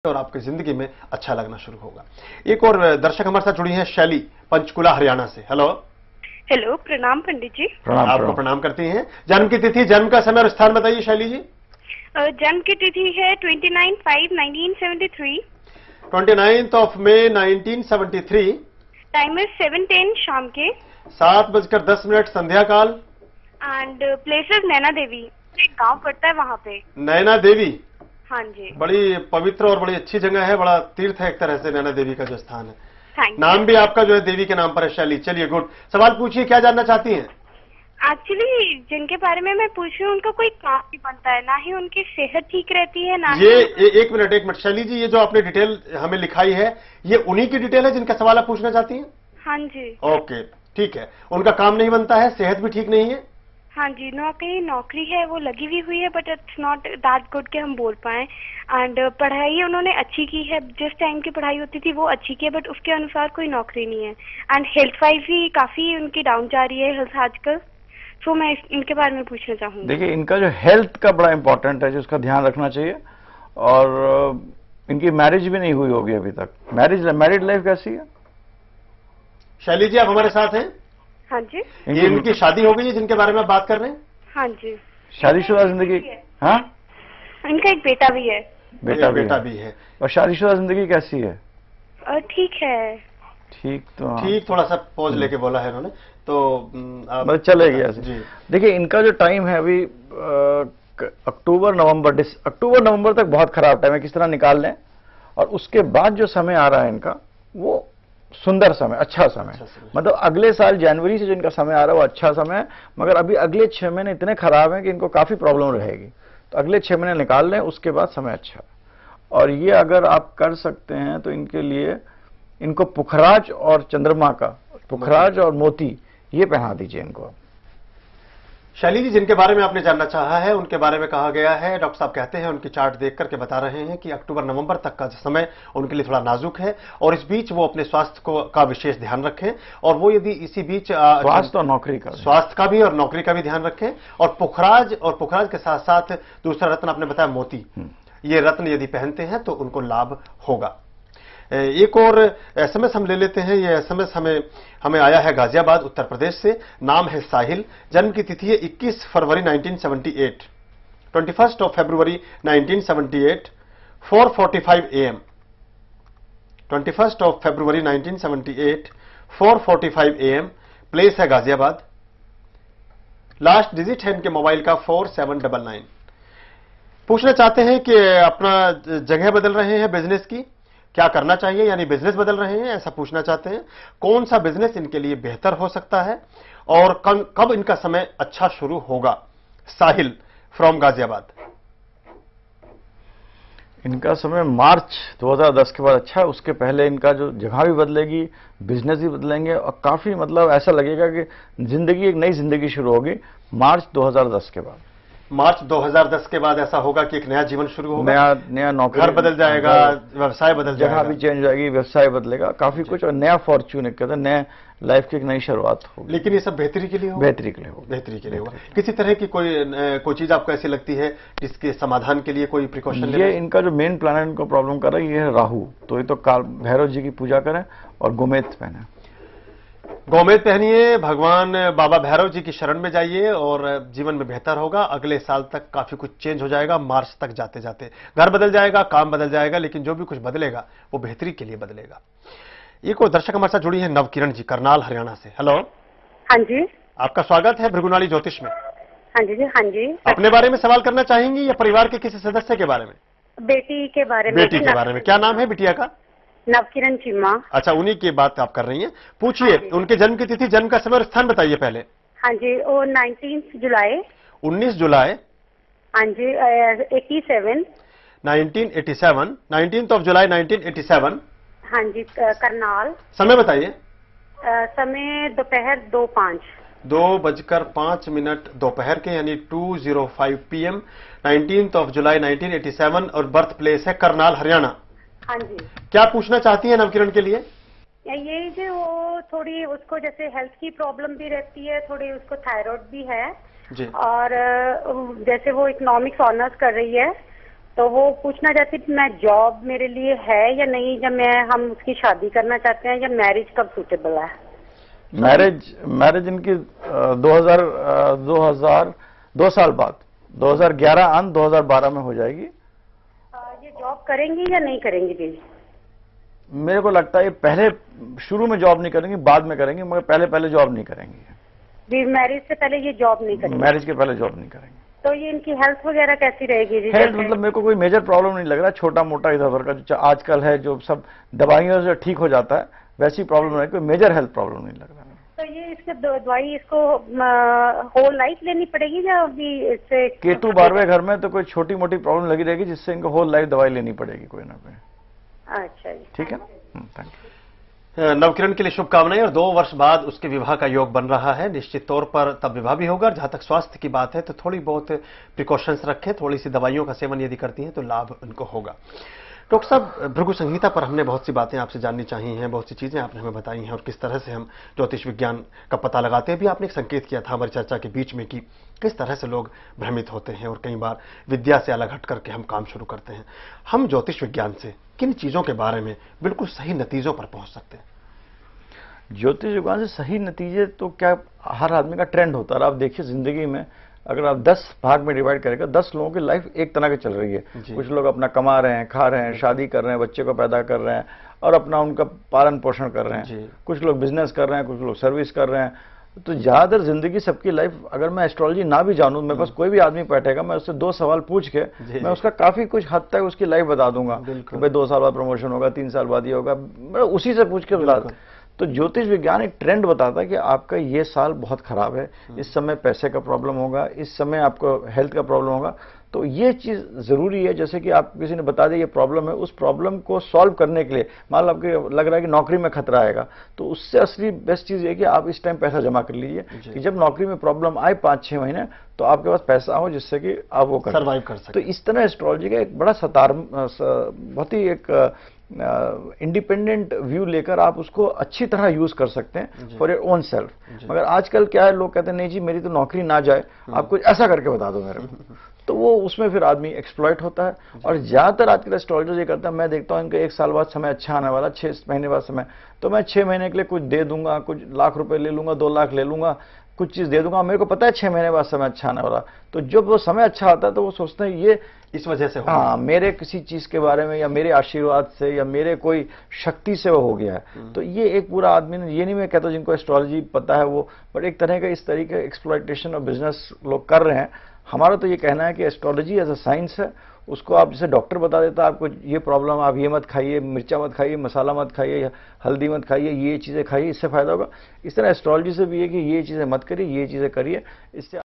और आपकी जिंदगी में अच्छा लगना शुरू होगा। एक और दर्शक हमारे साथ जुड़ी हैं, शैली, पंचकुला हरियाणा से। हेलो। हेलो, प्रणाम पंडित जी। आपको प्रणाम करती हैं। जन्म की तिथि, जन्म का समय और स्थान बताइए शैली जी। जन्म की तिथि है 29/5/1973। 29 मई 1973। टाइम है 7:10 शाम के। 7:10 संध्या काल। एंड प्लेसेस नैना देवी, एक गांव पड़ता है वहाँ पे। नैना देवी, हाँ जी। बड़ी पवित्र और बड़ी अच्छी जगह है, बड़ा तीर्थ है एक तरह से नैना देवी का जो स्थान है। Thank you. नाम भी आपका जो है देवी के नाम पर है, शैली। चलिए गुड। सवाल पूछिए, क्या जानना चाहती हैं? एक्चुअली जिनके बारे में मैं पूछ रही हूँ उनका कोई काम नहीं बनता है, ना ही उनकी सेहत ठीक रहती है, ना ये ही एक मिनट शैली जी, ये जो आपने डिटेल हमें लिखाई है, ये उन्हीं की डिटेल है जिनका सवाल आप पूछना चाहती हैं? हाँ जी। ओके, ठीक है। उनका काम नहीं बनता है, सेहत भी ठीक नहीं है? हाँ जी, कहीं नौकरी है वो लगी हुई हुई है, but it's not that good कि हम बोल पाए। एंड पढ़ाई उन्होंने अच्छी की है, जिस टाइम की पढ़ाई होती थी वो अच्छी की है, बट उसके अनुसार कोई नौकरी नहीं है। एंड हेल्थ वाइज भी काफी उनकी डाउन जा रही है हेल्थ आजकल। तो मैं इनके बारे में पूछना चाहूंगी। देखिए, इनका जो हेल्थ का बड़ा इंपॉर्टेंट है, जिसका ध्यान रखना चाहिए। और इनकी मैरिज भी नहीं हुई होगी अभी तक। मैरिड लाइफ कैसी है? शैली जी, आप हमारे साथ हैं? हाँ जी। ये इनकी शादी हो गई है जिनके बारे में आप बात कर रहे हैं? हाँ जी। शादीशुदा जिंदगी? हाँ, इनका एक बेटा भी है। बेटा भी है। और शादीशुदा जिंदगी कैसी है? ठीक है। ठीक तो ठीक, थोड़ा सा पॉज लेके बोला है इन्होंने, तो मतलब चलेगी ऐसे। देखिए, इनका जो टाइम है अभी अक्टूबर नवंबर तक बहुत खराब टाइम है, किस तरह निकाल लें। और उसके बाद जो समय आ रहा है इनका, वो सुंदर समय, अच्छा समय। मतलब अगले साल जनवरी से जिनका समय आ रहा है वो अच्छा समय है, मगर अभी अगले 6 महीने इतने खराब हैं कि इनको काफी प्रॉब्लम रहेगी। तो अगले 6 महीने निकाल लें, उसके बाद समय अच्छा है। और ये अगर आप कर सकते हैं तो इनके लिए इनको पुखराज और चंद्रमा का, पुखराज और मोती, ये पहना दीजिए इनको। शैली जी, जिनके बारे में आपने जानना चाहा है उनके बारे में कहा गया है, डॉक्टर साहब कहते हैं, उनकी चार्ट देख करके बता रहे हैं कि अक्टूबर नवंबर तक का समय उनके लिए थोड़ा नाजुक है, और इस बीच वो अपने स्वास्थ्य का विशेष ध्यान रखें। और वो यदि इसी बीच स्वास्थ्य और नौकरी का, स्वास्थ्य का भी और नौकरी का भी ध्यान रखें। और पुखराज के साथ साथ दूसरा रत्न आपने बताया मोती, ये रत्न यदि पहनते हैं तो उनको लाभ होगा। एक और एसएमएस हम ले लेते हैं। ये एसएमएस हमें आया है गाजियाबाद, उत्तर प्रदेश से। नाम है साहिल, जन्म की तिथि है 21 फरवरी 1978, 21 फरवरी 1978, 4:45 AM। 21 February 1978, 4:45 AM। प्लेस है गाजियाबाद। लास्ट डिजिट है इनके मोबाइल का 4799। पूछना चाहते हैं कि अपना जगह बदल रहे हैं बिजनेस की, क्या करना चाहिए, यानी बिजनेस बदल रहे हैं, ऐसा पूछना चाहते हैं। कौन सा बिजनेस इनके लिए बेहतर हो सकता है और कब इनका समय अच्छा शुरू होगा। साहिल फ्रॉम गाजियाबाद। इनका समय मार्च 2010 के बाद अच्छा है। उसके पहले इनका जो जगह भी बदलेगी, बिजनेस भी बदलेंगे, और काफी मतलब ऐसा लगेगा कि जिंदगी, एक नई जिंदगी शुरू होगी मार्च 2010 के बाद। मार्च 2010 के बाद ऐसा होगा कि एक नया जीवन शुरू होगा, नया नौकरी, घर बदल जाएगा, व्यवसाय बदल जाएगा, जगह भी चेंज हो जाएगी, व्यवसाय बदलेगा, काफी कुछ, और नया फॉर्च्यून, एक कहते हैं नया लाइफ की एक नई शुरुआत होगी। लेकिन ये सब बेहतरी के लिए होगा। बेहतरी के लिए होगा। बेहतरी के लिए होगा। किसी तरह की कोई चीज आपको ऐसी लगती है जिसके समाधान के लिए कोई प्रिकॉशन? ये इनका जो मेन प्लानट इनको प्रॉब्लम कर रहा है, ये है राहु। तो ये तो काल भैरव जी की पूजा करें और गोमेद पहने। गोमेद पहनिए, भगवान बाबा भैरव जी की शरण में जाइए और जीवन में बेहतर होगा। अगले साल तक काफी कुछ चेंज हो जाएगा। मार्च तक जाते जाते घर बदल जाएगा, काम बदल जाएगा, लेकिन जो भी कुछ बदलेगा वो बेहतरी के लिए बदलेगा। एक और दर्शक हमारे साथ जुड़ी है, नवकिरण जी, करनाल हरियाणा से। हेलो। हाँ जी। आपका स्वागत है भृगुनाली ज्योतिष में। हाँ जी। हाँ जी। अपने बारे में सवाल करना चाहेंगी या परिवार के किसी सदस्य के बारे में? बेटी के बारे में। बेटी के बारे में। क्या नाम है बिटिया का? नवकिरण चीमा। अच्छा, उन्हीं की बात आप कर रही हैं। पूछिए। हाँ, उनके जन्म की तिथि, जन्म का समय और स्थान बताइए पहले। हाँ जी, वो 19 जुलाई। 19 जुलाई। हाँ जी, 87। 1987, 19 जुलाई 1987। हाँ जी, करनाल। समय बताइए। समय दोपहर 2:05। 2:05 दोपहर के, यानी 2:05 PM, 19 जुलाई 1987, और बर्थ प्लेस है करनाल हरियाणा। हाँ जी। क्या पूछना चाहती है नवकिरण के लिए? ये जो वो थोड़ी उसको जैसे हेल्थ की प्रॉब्लम भी रहती है, थोड़ी उसको थायराइड भी है जी। और जैसे वो इकोनॉमिक्स ऑनर्स कर रही है, तो वो पूछना चाहती थी मैं जॉब मेरे लिए है या नहीं, जब हम उसकी शादी करना चाहते हैं, या मैरिज कब सूटेबल है? मैरिज इनकी 2 साल बाद 2011 अंत 2012 में हो जाएगी। ये जॉब करेंगी या नहीं करेंगी दीदी? मेरे को लगता है पहले शुरू में जॉब नहीं करेंगी, बाद में करेंगी, मगर पहले जॉब नहीं करेंगी। मैरिज से पहले ये जॉब नहीं करेंगी? मैरिज के पहले जॉब नहीं करेंगी। तो ये इनकी हेल्थ वगैरह कैसी रहेगी? हेल्थ मतलब मेरे को कोई मेजर प्रॉब्लम नहीं लग रहा, छोटा मोटा इधर उधर का जो आजकल है, जो सब दवाइयों से ठीक हो जाता है वैसी प्रॉब्लम नहीं, कोई मेजर हेल्थ प्रॉब्लम नहीं लग रहा। तो ये इसके दवाई इसको होल लाइफ लेनी पड़ेगी या अभी इससे? केतु 12वें घर में तो कोई छोटी मोटी प्रॉब्लम लगी रहेगी जिससे इनको होल लाइफ दवाई लेनी पड़ेगी कोई ना कोई। अच्छा जी, ठीक है ना। Thank you. नवकिरण के लिए शुभकामनाएं। और 2 वर्ष बाद उसके विवाह का योग बन रहा है, निश्चित तौर पर तब विवाह भी होगा। जहां तक स्वास्थ्य की बात है तो थोड़ी बहुत प्रिकॉशंस रखें, थोड़ी सी दवाइयों का सेवन यदि करती हैं तो लाभ उनको होगा। डॉक्टर साहब, भृगु संहिता पर हमने बहुत सी बातें आपसे जाननी चाहिए हैं, बहुत सी चीजें आपने हमें बताई हैं और किस तरह से हम ज्योतिष विज्ञान का पता लगाते हैं। भी आपने एक संकेत किया था हमारी चर्चा के बीच में कि किस तरह से लोग भ्रमित होते हैं और कई बार विद्या से अलग हट करके हम काम शुरू करते हैं। हम ज्योतिष विज्ञान से किन चीजों के बारे में बिल्कुल सही नतीजों पर पहुंच सकते हैं? ज्योतिष विज्ञान से सही नतीजे तो क्या, हर आदमी का ट्रेंड होता है। आप देखिए जिंदगी में अगर आप 10 भाग में डिवाइड करेगा, 10 लोगों की लाइफ एक तरह की चल रही है। कुछ लोग अपना कमा रहे हैं, खा रहे हैं, शादी कर रहे हैं, बच्चे को पैदा कर रहे हैं और अपना उनका पालन पोषण कर रहे हैं। कुछ लोग बिजनेस कर रहे हैं, कुछ लोग सर्विस कर रहे हैं। तो ज्यादातर जिंदगी सबकी लाइफ, अगर मैं एस्ट्रोलॉजी ना भी जानूं, मेरे पास कोई भी आदमी बैठेगा, मैं उससे 2 सवाल पूछ के मैं उसका काफी कुछ हद तक उसकी लाइफ बता दूंगा कि भाई 2 साल बाद प्रमोशन होगा, 3 साल बाद ये होगा, मैं उसी से पूछ के बता। तो ज्योतिष विज्ञान एक ट्रेंड बताता है कि आपका ये साल बहुत खराब है, इस समय पैसे का प्रॉब्लम होगा, इस समय आपको हेल्थ का प्रॉब्लम होगा। तो ये चीज जरूरी है, जैसे कि आप किसी ने बता दिया ये प्रॉब्लम है, उस प्रॉब्लम को सॉल्व करने के लिए, मान लो आपको लग रहा है कि नौकरी में खतरा आएगा, तो उससे असली बेस्ट चीज है कि आप इस टाइम पैसा जमा कर लीजिए कि जब नौकरी में प्रॉब्लम आए 5-6 महीने, तो आपके पास पैसा हो जिससे कि आप वो सर्वाइव कर सकें। तो इस तरह एस्ट्रोलॉजी का एक बड़ा बहुत ही एक इंडिपेंडेंट व्यू लेकर आप उसको अच्छी तरह यूज कर सकते हैं फॉर योर ओन सेल्फ। मगर आजकल क्या है, लोग कहते हैं नहीं जी मेरी तो नौकरी ना जाए, आप कुछ ऐसा करके बता दो मेरे को। तो वो उसमें फिर आदमी एक्सप्लॉइट होता है। और ज्यादातर आजकल एस्ट्रोलॉजर ये करता है, मैं देखता हूँ इनका 1 साल बाद समय अच्छा आने वाला, 6 महीने बाद समय, तो मैं 6 महीने के लिए कुछ दे दूंगा, कुछ लाख रुपए ले लूंगा, 2 लाख ले लूंगा, कुछ चीज दे दूंगा, मेरे को पता है 6 महीने बाद समय अच्छा आने वाला। तो जब वो समय अच्छा आता है तो वो सोचते हैं ये इस वजह से हाँ मेरे किसी चीज के बारे में, या मेरे आशीर्वाद से, या मेरे कोई शक्ति से वो हो गया है। तो ये एक पूरा आदमी ने, ये नहीं मैं कहता जिनको एस्ट्रोलॉजी पता है वो, बट एक तरह का इस तरीके का एक्सप्लॉइटेशन और बिजनेस लोग कर रहे हैं। हमारा तो ये कहना है कि एस्ट्रोलॉजी एज अ साइंस है, उसको आप जैसे डॉक्टर बता देता है आपको ये प्रॉब्लम, आप ये मत खाइए, मिर्चा मत खाइए, मसाला मत खाइए, हल्दी मत खाइए, ये चीजें खाइए, इससे फायदा होगा। इस तरह एस्ट्रोलॉजी से भी है कि ये चीजें मत करिए, ये चीजें करिए, इससे